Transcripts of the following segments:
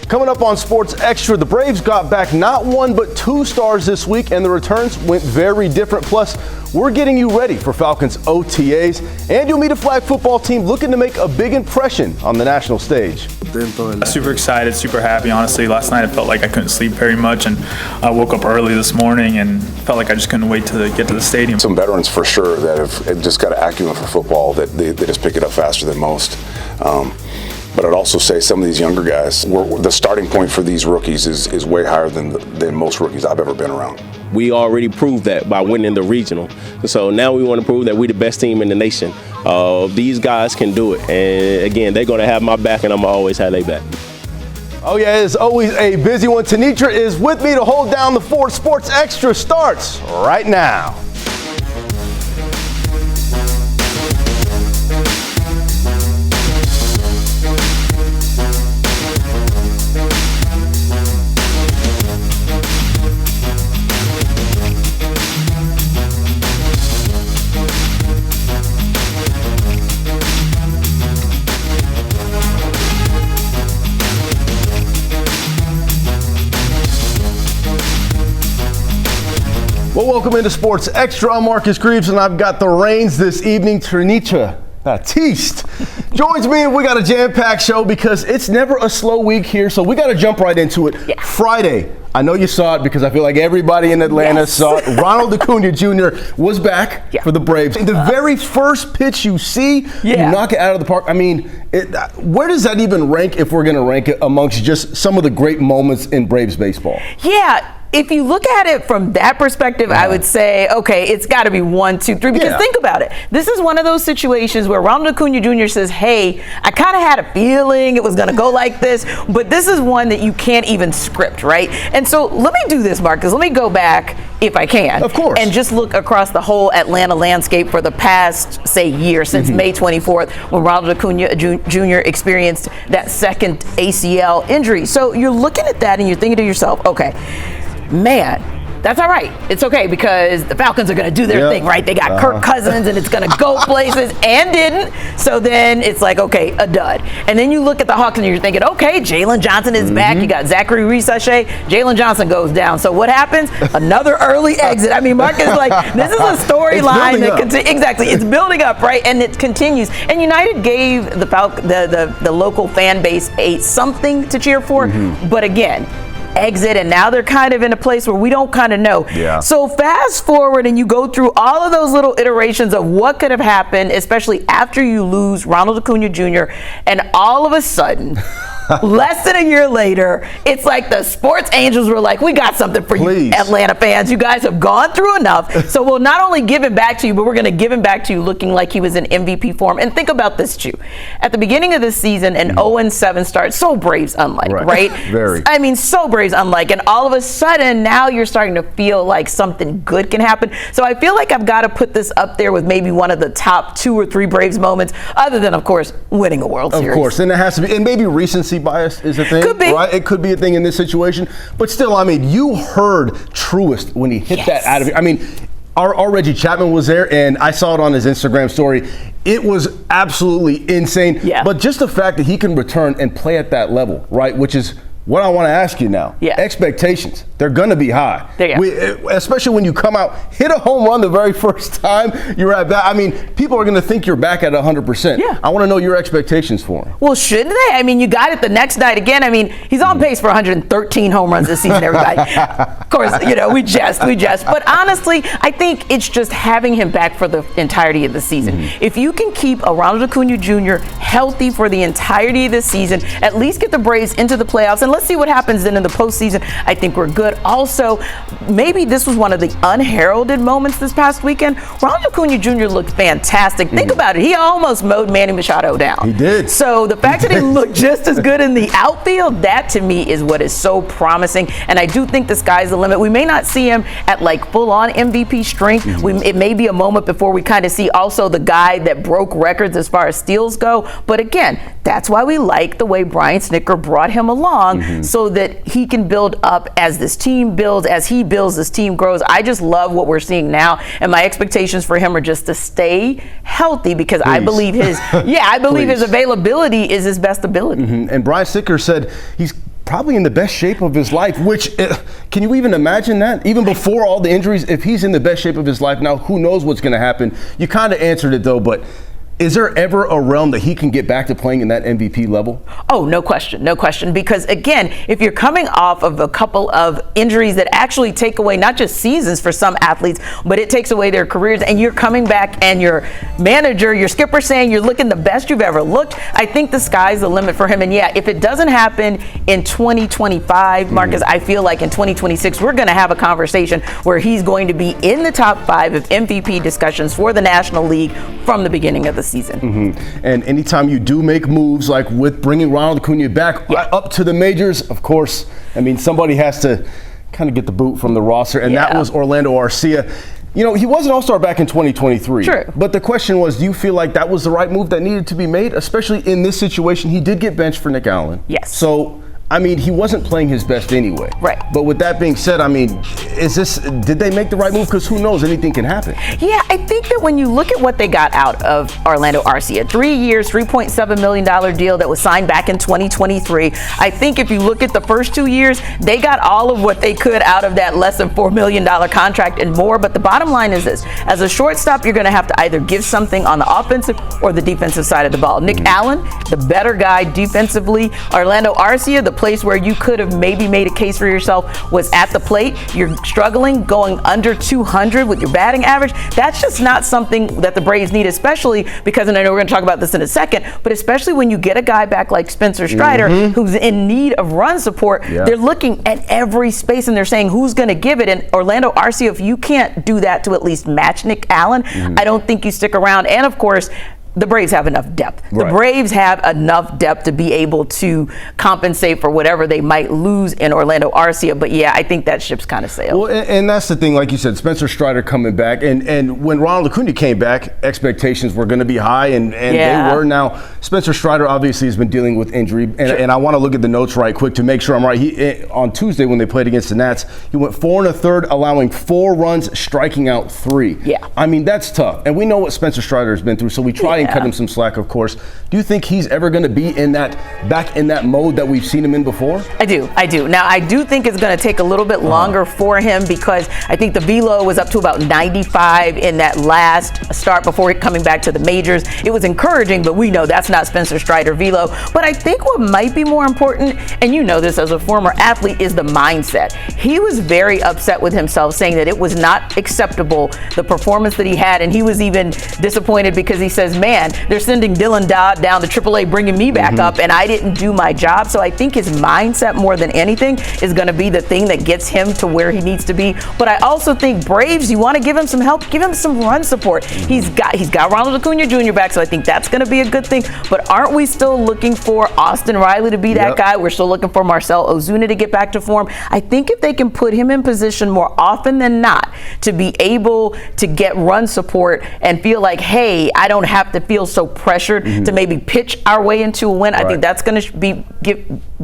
Coming up on Sports Extra, the Braves got back not one but two stars this week, and the returns went very different. Plus, we're getting you ready for Falcons OTAs, and you'll meet a flag football team looking to make a big impression on the national stage. Super excited, super happy. Honestly, last night I felt like I couldn't sleep very much, and I woke up early this morning and felt like I just couldn't wait to get to the stadium. Some veterans for sure that have just got an acumen for football that they just pick it up faster than most. But I'd also say some of these younger guys, the starting point for these rookies is way higher than most rookies I've ever been around. We already proved that by winning the regional. So now we want to prove that we're the best team in the nation. These guys can do it. And again, they're going to have my back, and I'm going to always have their back. Oh yeah, it's always a busy one. Tenitra is with me to hold down the fort. Sports Extra starts right now. Well, welcome into Sports Extra. I'm Marcus Greaves, and I've got the reins this evening. Tenitra Batiste joins me, and we got a jam-packed show because it's never a slow week here, so we got to jump right into it. Yeah. Friday, I know you saw it because I feel like everybody in Atlanta saw it. Ronald Acuña Jr. was back for the Braves. The very first pitch you see, you knock it out of the park. I mean, where does that even rank if we're going to rank it amongst just some of the great moments in Braves baseball? Yeah. If you look at it from that perspective, I would say, okay, it's got to be 1, 2, 3. Because think about it. This is one of those situations where Ronald Acuña Jr. says, hey, I kind of had a feeling it was going to go like this, but this is one that you can't even script, right? And so let me do this, Marcus. Let me go back, if I can. Of course. And just look across the whole Atlanta landscape for the past, say, year, since May 24th, when Ronald Acuña Jr. experienced that second ACL injury. So you're looking at that and you're thinking to yourself, okay, man, that's all right. It's okay because the Falcons are going to do their thing, right? They got Kirk Cousins and it's going to go places and didn't. So then it's like, okay, a dud. And then you look at the Hawks and you're thinking, okay, Jalen Johnson is back. You got Zachary Reese-Sachet. Jalen Johnson goes down. So what happens? Another early exit. I mean, Marcus, like, this is a storyline that exactly. It's building up, right? And it continues. And United gave the local fan base something to cheer for. But again, exit, and now they're kind of in a place where we don't kind of know. So fast forward and you go through all of those little iterations of what could have happened, especially after you lose Ronald Acuña Jr., and all of a sudden less than a year later, it's like the sports angels were like, we got something for you, Atlanta fans. You guys have gone through enough. So we'll not only give him back to you, but we're going to give him back to you looking like he was in MVP form. And think about this, too. At the beginning of this season, an 0-7 start, so Braves unlike, right? Very. I mean, so Braves unlike. And all of a sudden, now you're starting to feel like something good can happen. So I feel like I've got to put this up there with maybe one of the top 2 or 3 Braves moments, other than, of course, winning a World Series. Of course. And it has to be, and maybe recency bias is a thing. Could be. Right? It could be a thing in this situation. But still, I mean, you heard Truist when he hit that out of it. I mean, our Reggie Chapman was there, and I saw it on his Instagram story. It was absolutely insane. But just the fact that he can return and play at that level, right, which is what I want to ask you now. Expectations, they're going to be high. Especially when you come out, hit a home run the very first time you're at bat. I mean, people are going to think you're back at 100%. I want to know your expectations for him. Well, shouldn't they? I mean, you got it the next night again. I mean, he's on pace for 113 home runs this season, everybody. Of course, you know, we jest. But honestly, I think it's just having him back for the entirety of the season. If you can keep a Ronald Acuña Jr. healthy for the entirety of the season, at least get the Braves into the playoffs, and let's see what happens then in the postseason. I think we're good. Also, maybe this was one of the unheralded moments this past weekend. Ronald Acuña Jr. looked fantastic. Think about it. He almost mowed Manny Machado down. He did. So the fact that he looked just as good in the outfield, that to me is what is so promising. And I do think the sky's the limit. We may not see him at like full-on MVP strength. It may be a moment before we kind of see also the guy that broke records as far as steals go. But again, that's why we like the way Brian Snitker brought him along, so that he can build up as this team builds, as he builds, this team grows. I just love what we're seeing now, and my expectations for him are just to stay healthy, because I believe his his availability is his best ability. And Brian Snitker said he's probably in the best shape of his life, which, can you even imagine that? Even before all the injuries, if he's in the best shape of his life now, who knows what's going to happen? You kind of answered it, though, but is there ever a realm that he can get back to playing in that MVP level? Oh, no question, no question. Because again, if you're coming off of a couple of injuries that actually take away not just seasons for some athletes, but it takes away their careers, and you're coming back and your manager, your skipper saying you're looking the best you've ever looked, I think the sky's the limit for him. And yeah, if it doesn't happen in 2025, Marcus, I feel like in 2026, we're going to have a conversation where he's going to be in the top 5 of MVP discussions for the National League from the beginning of the season. And anytime you do make moves like with bringing Ronald Acuña back up to the majors, of course, I mean, somebody has to kind of get the boot from the roster, and that was Orlando Arcia. You know, he was an all-star back in 2023. True. But the question was, do you feel like that was the right move that needed to be made, especially in this situation? He did get benched for Nick Allen. Yes. So, I mean, he wasn't playing his best anyway. Right. But with that being said, I mean, did they make the right move? Because who knows, anything can happen. Yeah, I think that when you look at what they got out of Orlando Arcia, 3 years, $3.7 million deal that was signed back in 2023. I think if you look at the first 2 years, they got all of what they could out of that less than $4 million contract and more. But the bottom line is this: as a shortstop, you're going to have to either give something on the offensive or the defensive side of the ball. Nick Allen, the better guy defensively. Orlando Arcia, the place where you could have maybe made a case for yourself was at the plate. You're struggling going under 200 with your batting average. That's just not something that the Braves need, especially because, and I know we're going to talk about this in a second, but especially when you get a guy back like Spencer Strider who's in need of run support, they're looking at every space and they're saying who's going to give it. And Orlando Arcia, if you can't do that to at least match Nick Allen, I don't think you stick around. And of course, the Braves have enough depth. The Braves have enough depth to be able to compensate for whatever they might lose in Orlando Arcia. But yeah, I think that ship's kind of sailed. Well, and that's the thing, like you said, Spencer Strider coming back, and when Ronald Acuña came back, expectations were going to be high, and they were. Now, Spencer Strider obviously has been dealing with injury, and I want to look at the notes right quick to make sure I'm right. He, on Tuesday when they played against the Nats, he went 4 1/3, allowing 4 runs, striking out 3. Yeah. I mean, that's tough, and we know what Spencer Strider has been through, so we try and cut him some slack, of course. Do you think he's ever going to be back in that mode that we've seen him in before? I do. Now, I do think it's going to take a little bit longer for him because I think the velo was up to about 95 in that last start before coming back to the majors. It was encouraging, but we know that's not Spencer Strider velo. But I think what might be more important, and you know this as a former athlete, is the mindset. He was very upset with himself, saying that it was not acceptable, the performance that he had, and he was even disappointed because he says, man, they're sending Dylan Dodd down to AAA, bringing me back up, and I didn't do my job. So I think his mindset, more than anything, is going to be the thing that gets him to where he needs to be. But I also think Braves, you want to give him some help, give him some run support. He's got Ronald Acuña Jr. back, so I think that's going to be a good thing. But aren't we still looking for Austin Riley to be that guy? We're still looking for Marcell Ozuna to get back to form. I think if they can put him in position more often than not to be able to get run support and feel like, hey, I don't have to feel so pressured to maybe pitch our way into a win. I think that's going to be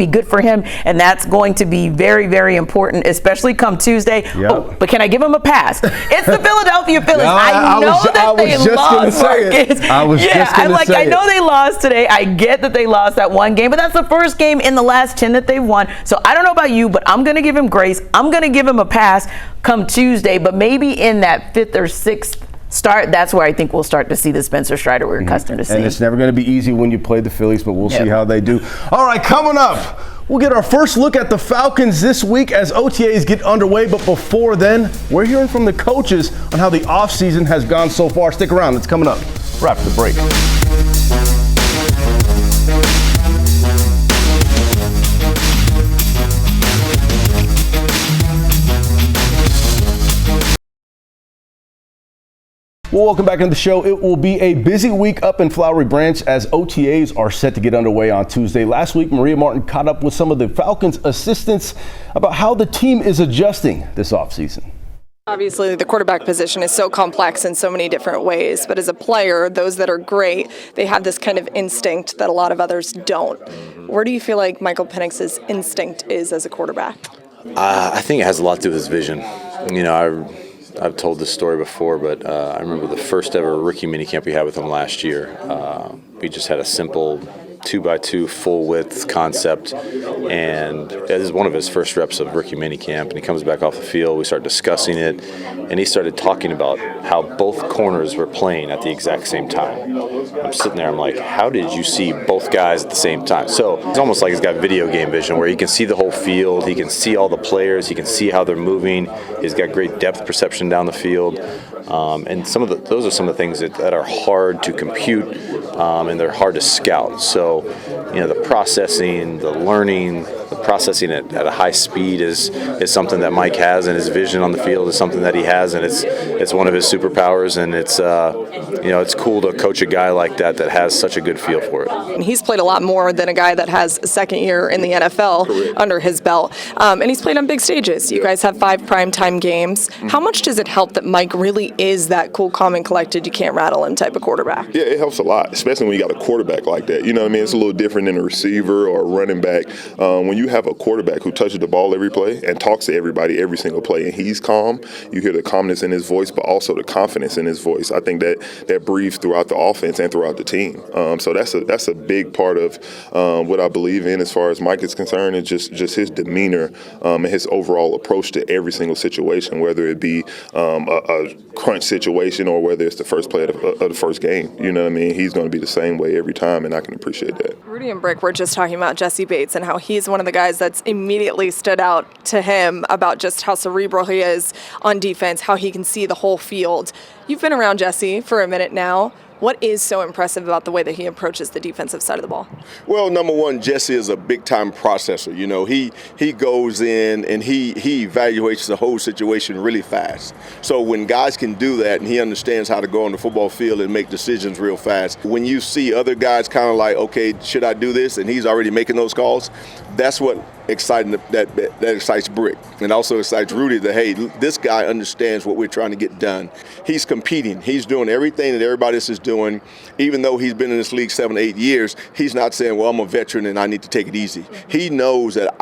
good for him, and that's going to be very, very important, especially come Tuesday. Oh, but can I give him a pass? It's the Philadelphia Phillies. I know that they lost, Marcus. I know they lost today. I get that they lost that one game, but that's the first game in the last 10 that they've won. So I don't know about you, but I'm going to give him grace. I'm going to give him a pass come Tuesday, but maybe in that 5th or 6th start, that's where I think we'll start to see the Spencer Strider we're accustomed to seeing. And it's never going to be easy when you play the Phillies, but we'll see how they do. All right, coming up, we'll get our first look at the Falcons this week as OTAs get underway. But before then, we're hearing from the coaches on how the offseason has gone so far. Stick around. It's coming up right after the break. Well, welcome back into the show. It will be a busy week up in Flowery Branch as OTAs are set to get underway on Tuesday. Last week, Maria Martin caught up with some of the Falcons assistants about how the team is adjusting this offseason. Obviously, the quarterback position is so complex in so many different ways, but as a player, those that are great, they have this kind of instinct that a lot of others don't. Where do you feel like Michael Penix's instinct is as a quarterback? I think it has a lot to do with his vision. You know, I've told this story before, but I remember the first ever rookie minicamp we had with him last year. We just had a simple 2x2 full width concept, and this is one of his first reps of rookie minicamp, and he comes back off the field. We start discussing it, and he started talking about how both corners were playing at the exact same time. I'm sitting there, I'm like, how did you see both guys at the same time? So it's almost like he's got video game vision where he can see the whole field, he can see all the players, he can see how they're moving, he's got great depth perception down the field. And those are some of the things that are hard to compute, and they're hard to scout. So, the processing, the learning, the processing at a high speed is something that Mike has, and his vision on the field is something that he has, and it's one of his superpowers. And it's cool to coach a guy like that has such a good feel for it. And he's played a lot more than a guy that has a second year in the NFL under his belt, and he's played on big stages. You guys have 5 primetime games. How much does it help that Mike really is that cool, calm, and collected, you can't rattle him type of quarterback? Yeah, it helps a lot, especially when you got a quarterback like that. You know what I mean? It's a little different than a receiver or a running back. When you have a quarterback who touches the ball every play and talks to everybody every single play, and he's calm, you hear the calmness in his voice, but also the confidence in his voice. I think that breathes throughout the offense and throughout the team. So that's a big part of what I believe in as far as Mike is concerned, is just his demeanor and his overall approach to every single situation, whether it be a crunch situation or whether it's the first play of the first game. You know what I mean? He's going to be the same way every time, and I can appreciate that. Rudy and Brick were just talking about Jesse Bates and how he's one of the guys that's immediately stood out to him about just how cerebral he is on defense, how he can see the whole field. You've been around Jesse for a minute now. What is so impressive about the way that he approaches the defensive side of the ball? Well, number one, Jesse is a big-time processor. He goes in and he evaluates the whole situation really fast. So when guys can do that, and he understands how to go on the football field and make decisions real fast, when you see other guys kind of like, okay, should I do this? And he's already making those calls, that's what that excites Brick, and also excites Rudy that, hey, this guy understands what we're trying to get done. He's competing. He's doing everything that everybody else is doing. Even though he's been in this league 7 to 8 years, he's not saying, well, I'm a veteran and I need to take it easy. He knows that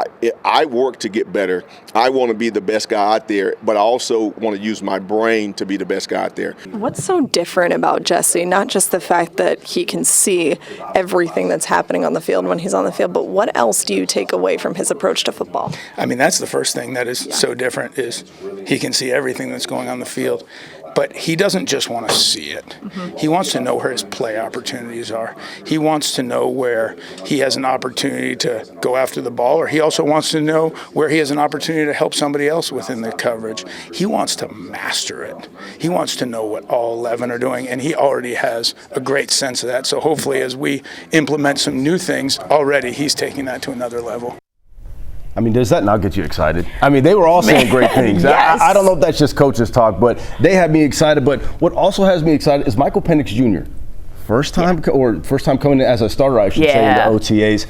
I work to get better. I want to be the best guy out there, but I also want to use my brain to be the best guy out there. What's so different about Jesse? Not just the fact that he can see everything that's happening on the field when he's on the field, but what else do you take away from his approach to football? I mean, that's the first thing that is so different, is he can see everything that's going on the field. But he doesn't just want to see it. Mm-hmm. He wants to know where his play opportunities are. He wants to know where he has an opportunity to go after the ball, or he also wants to know where he has an opportunity to help somebody else within the coverage. He wants to master it. He wants to know what all 11 are doing, and he already has a great sense of that. So hopefully as we implement some new things, already he's taking that to another level. I mean, does that not get you excited? I mean, they were all saying great things. Yes. I don't know if that's just coaches talk, but they had me excited. But what also has me excited is Michael Penix Jr. First time coming in as a starter, I should say, in the OTAs.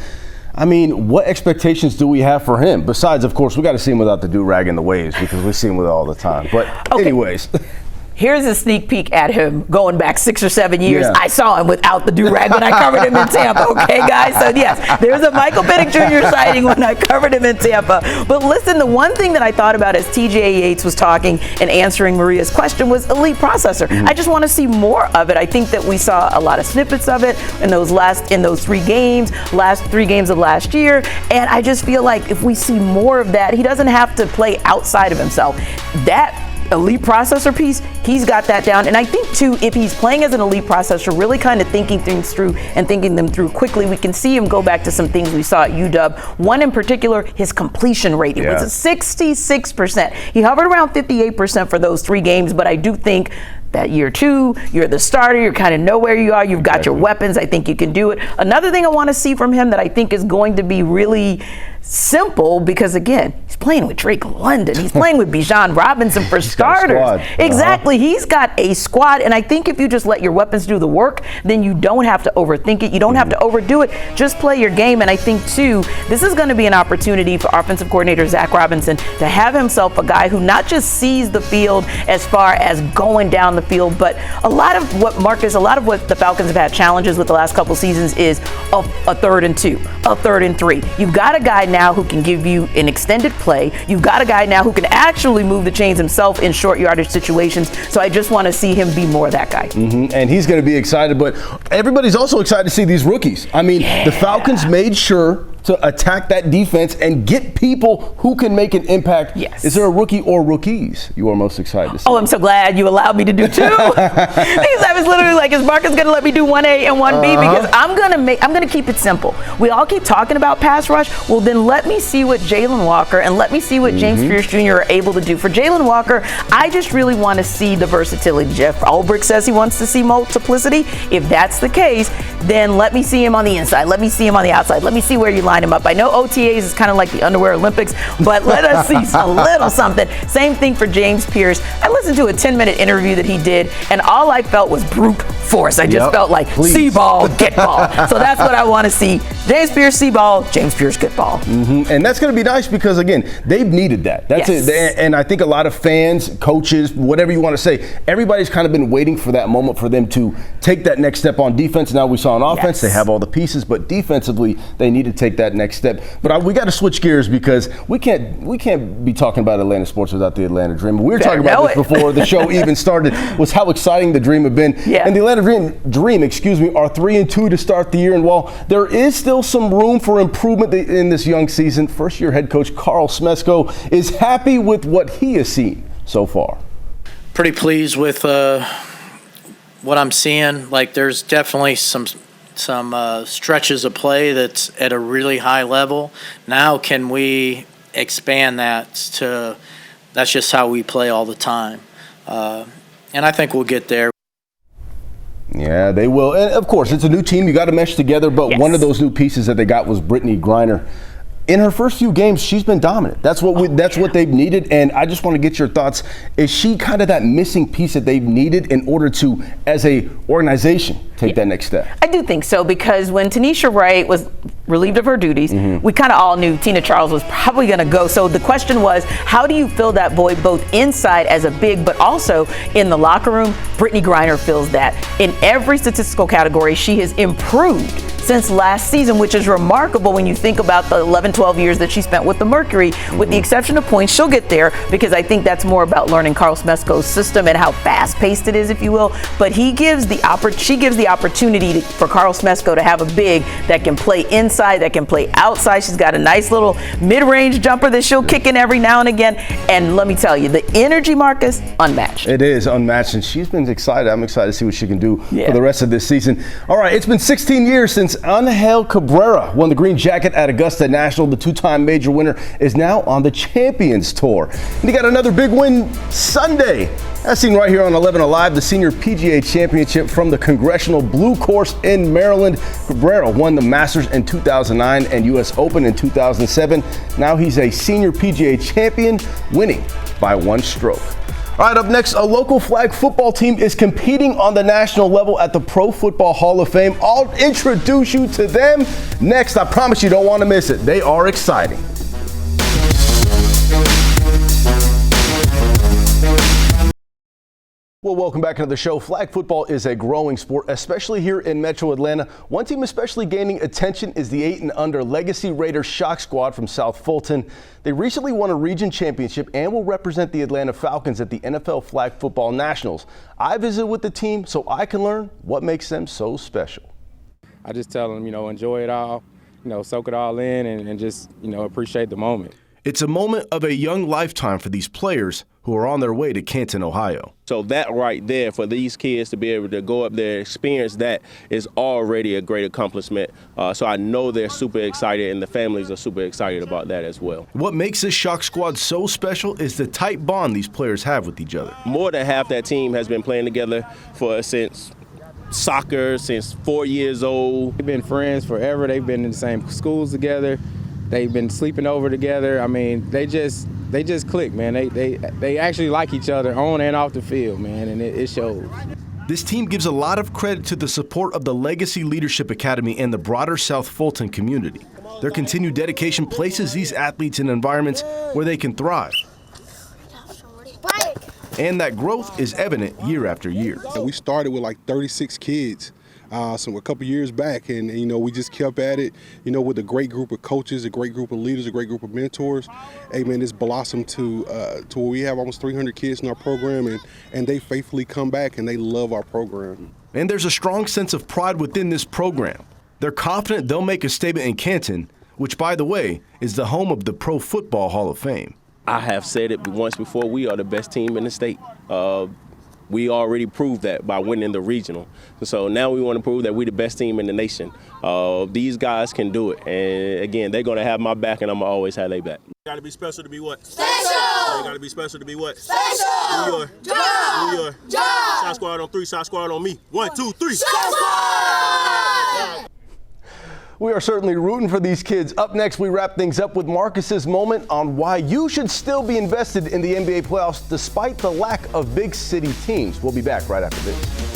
I mean, what expectations do we have for him? Besides, of course, we got to see him without the do-rag and the waves, because we see him with it all the time. But anyways. Here's a sneak peek at him going back 6 or 7 years. Yeah. I saw him without the do-rag when I covered him in Tampa. Okay, guys? So, yes, there's a Michael Penix Jr. sighting when I covered him in Tampa. But listen, the one thing that I thought about as TJ Yates was talking and answering Maria's question was elite processor. Mm-hmm. I just want to see more of it. I think that we saw a lot of snippets of it in those 3 games, last 3 games of last year. And I just feel like if we see more of that, he doesn't have to play outside of himself. That elite processor piece, he's got that down. And I think too, if he's playing as an elite processor, really kind of thinking things through and thinking them through quickly, we can see him go back to some things we saw at UW. One in particular, his completion rate. It was 66%. He hovered around 58% for those 3 games, but I do think that year 2, you're the starter, you kind of know where you are, you've got your weapons, I think you can do it. Another thing I want to see from him that I think is going to be really simple, because again, he's playing with Drake London, he's playing with Bijan Robinson for starters. Exactly, he's got a squad, and I think if you just let your weapons do the work, then you don't have to overthink it, you don't have to overdo it, just play your game. And I think too, this is going to be an opportunity for offensive coordinator Zach Robinson to have himself a guy who not just sees the field as far as going down the field, but a lot of what the Falcons have had challenges with the last couple seasons is a 3rd and 2, a 3rd and 3. You've got a guy now who can give you an extended play. You've got a guy now who can actually move the chains himself in short yardage situations. So I just want to see him be more that guy. And he's going to be excited, but everybody's also excited to see these rookies. I mean, the Falcons made sure to attack that defense and get people who can make an impact. Yes. Is there a rookie or rookies you are most excited to see? Oh, I'm so glad you allowed me to do two. Because I was literally like, is Marcus going to let me do 1A and 1B? Because I'm going to keep it simple. We all keep talking about pass rush. Well, then let me see what Jalen Walker and let me see what James Pierce Jr. are able to do. For Jalen Walker, I just really want to see the versatility. Jeff Ulbrich says he wants to see multiplicity. If that's the case, then let me see him on the inside. Let me see him on the outside. Let me see where you line him up. I know OTAs is kind of like the underwear Olympics, but let us see a little something. Same thing for James Pierce. I listened to a 10-minute interview that he did, and all I felt was brute force. I just felt like see ball, get ball. So that's what I want to see. James Pierce, see ball. James Pierce, get ball. And that's going to be nice because, again, they've needed that. That's it. And I think a lot of fans, coaches, whatever you want to say, everybody's kind of been waiting for that moment for them to take that next step on defense. Now we saw on offense, they have all the pieces, but defensively, they need to take that next step. But we got to switch gears because we can't be talking about Atlanta sports without the Atlanta Dream. We were talking about this before the show even started, was how exciting the Dream had been. And the Atlanta Dream, are 3-2 to start the year. And while there is still some room for improvement in this young season, first-year head coach Carl Smesco is happy with what he has seen so far. Pretty pleased with what I'm seeing. Like, there's definitely some stretches of play that's at a really high level. Now can we expand that to that's just how we play all the time? And I think we'll get there. Yeah, they will. And, of course, it's a new team. You got to mesh together. But one of those new pieces that they got was Brittany Griner. In her first few games, she's been dominant. That's what they've needed. And I just want to get your thoughts. Is she kind of that missing piece that they've needed in order to, as a organization, take that next step? I do think so, because when Tanisha Wright was relieved of her duties, we kind of all knew Tina Charles was probably going to go. So the question was, how do you fill that void both inside as a big, but also in the locker room? Brittany Griner fills that. In every statistical category, she has improved since last season, which is remarkable when you think about the 11-12 years that she spent with the Mercury. With the exception of points, she'll get there, because I think that's more about learning Carl Smesco's system and how fast-paced it is, if you will. But she gives the opportunity for Carl Smesco to have a big that can play inside, that can play outside. She's got a nice little mid-range jumper that she'll kick in every now and again. And let me tell you, the energy, Marcus, unmatched. It is unmatched, and she's been excited. I'm excited to see what she can do for the rest of this season. All right, it's been 16 years since Angel Cabrera won the green jacket at Augusta National. The two-time major winner is now on the Champions Tour. And he got another big win Sunday. As seen right here on 11 Alive, the Senior PGA Championship from the Congressional Blue Course in Maryland. Cabrera won the Masters in 2009 and U.S. Open in 2007. Now he's a Senior PGA champion, winning by one stroke. All right, up next, a local flag football team is competing on the national level at the Pro Football Hall of Fame. I'll introduce you to them next. I promise you don't want to miss it. They are exciting. Well, welcome back into the show. Flag football is a growing sport, especially here in Metro Atlanta. One team especially gaining attention is the 8-and-under Legacy Raiders Shock Squad from South Fulton. They recently won a region championship and will represent the Atlanta Falcons at the NFL Flag Football Nationals. I visited with the team so I can learn what makes them so special. I just tell them, enjoy it all, soak it all in and just, appreciate the moment. It's a moment of a young lifetime for these players who are on their way to Canton, Ohio. So that right there, for these kids to be able to go up there and experience that, is already a great accomplishment. So I know they're super excited, and the families are super excited about that as well. What makes this Shock Squad so special is the tight bond these players have with each other. More than half that team has been playing together since soccer, since 4 years old. They've been friends forever. They've been in the same schools together. They've been sleeping over together. I mean, they just click, man. They actually like each other on and off the field, man, and it shows. This team gives a lot of credit to the support of the Legacy Leadership Academy and the broader South Fulton community. Their continued dedication places these athletes in environments where they can thrive. And that growth is evident year after year. We started with like 36 kids. a couple years back, and we just kept at it, with a great group of coaches, a great group of leaders, a great group of mentors. Hey man, it's blossomed to where we have almost 300 kids in our program, and they faithfully come back and they love our program. And there's a strong sense of pride within this program. They're confident they'll make a statement in Canton, which, by the way, is the home of the Pro Football Hall of Fame. I have said it once before, we are the best team in the state. We already proved that by winning the regional. So now we want to prove that we're the best team in the nation. These guys can do it. And again, they're going to have my back, and I'm going to always have their back. You got to be special to be what? Special! You got to be special to be what? Special! Do your job! Do your job! Shot squad on 3, shot squad on me. 1, 2, 3. We are certainly rooting for these kids. Up next, we wrap things up with Marcus's moment on why you should still be invested in the NBA playoffs despite the lack of big city teams. We'll be back right after this.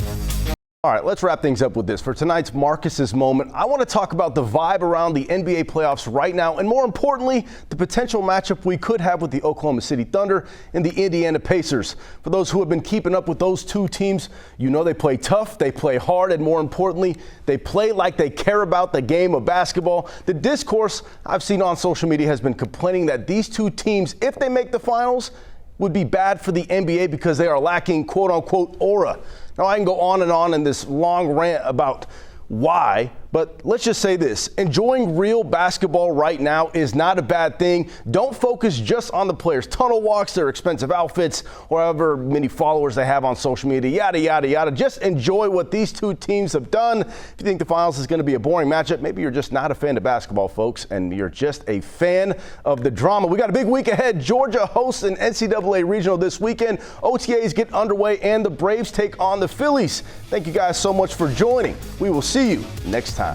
All right, let's wrap things up with this. For tonight's Marcus's moment, I want to talk about the vibe around the NBA playoffs right now, and more importantly, the potential matchup we could have with the Oklahoma City Thunder and the Indiana Pacers. For those who have been keeping up with those two teams, they play tough, they play hard, and more importantly, they play like they care about the game of basketball. The discourse I've seen on social media has been complaining that these two teams, if they make the finals, would be bad for the NBA because they are lacking quote-unquote aura. Now, I can go on and on in this long rant about why, but let's just say this. Enjoying real basketball right now is not a bad thing. Don't focus just on the players' tunnel walks, their expensive outfits, or however many followers they have on social media, yada, yada, yada. Just enjoy what these two teams have done. If you think the finals is going to be a boring matchup, maybe you're just not a fan of basketball, folks, and you're just a fan of the drama. We got a big week ahead. Georgia hosts an NCAA regional this weekend. OTAs get underway, and the Braves take on the Phillies. Thank you guys so much for joining. We will see you next time.